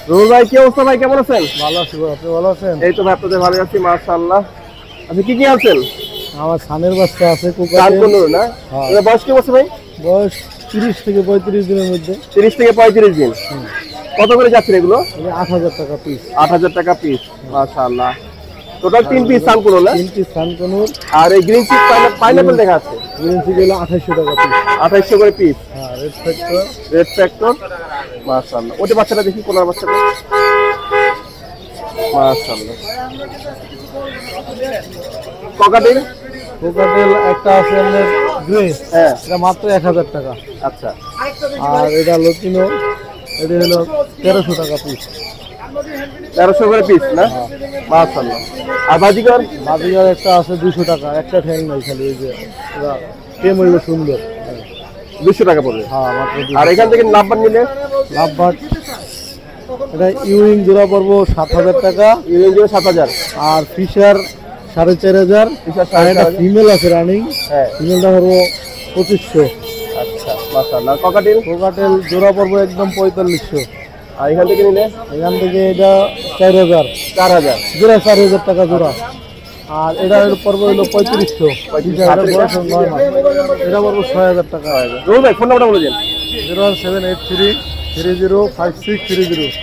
রুবেল ভাই, কি অবস্থা ভাই, কেমন আছেন? ভালো আছি ভাই, আপনি ভালো আছেন? এই তো ভাই, আপনাদের ভালো আছি মাশাআল্লাহ। আচ্ছা, কি কি আছেন? আমার সানের বাচ্চা আছে কানকুনুর না? হ্যাঁ। এর বয়স কি বছর ভাই? বয়স 30 থেকে 35 দিনের মধ্যে। 30 থেকে 35 দিন। কত করে যাচ্ছে এগুলো? 8,000 টাকা পিস। 8000 টাকা পিস। মাশাআল্লাহ। টোটাল 3 পিস সানকুনুর না? 3 পিস সানকনুর। আর এই গ্রিন চিপ পাইনাপল দেখা আছে। গ্রিন চিপ হলো 2800 টাকা পিস। 2800 করে পিস। হ্যাঁ, রেড ফ্যাক্টর। Red factor. মাশাআল্লাহ। ওটা বাচ্চাটা দেখি, কোলার বাচ্চাটা। মাশাআল্লাহ। ককাটেল? কোকাটেল একটা আছে আপনার গ্রে। হ্যাঁ, এটা মাত্র 1000 টাকা। আচ্ছা। আর এটা লতিনো, এটা হলো 1300 টাকা পিস। 1300 করে পিস না? মাশাআল্লাহ। আর বাজিকর? বাজিগার একটা আছে 200 টাকা, একটা ঠ্যাং নাই খালি, এই যে এটা টেম হইলো সুন্দর। 200 টাকা পড়বে। হ্যাঁ, মাত্র 200। আর এখান থেকে লাভবান নিলে? লাভবার্ড এটা ইউরিং জোড়া পড়বো 7000 টাকা। ইউনিয়ন জুড়ে 7000। আর ফিশার 4500। ফিশার আর একটা 4500। ফিমেল আছে রানিং, হ্যাঁ, ফিমেলটা পড়বো 2500। আচ্ছা মাশাআল্লাহ। ককাটেল? কোকাটেল জোড়া পড়বো একদম 4500। আর এখান থেকে নিলে? এখান থেকে এটা 4000। 4000। জোড়া 4000 টাকা জোড়া। আর এটা পড়বো হলো 3500। এটা পড়বো 6000 টাকা। রুবেল ভাই, ফোন নাম্বারটা বলে দিন। 01783 305630।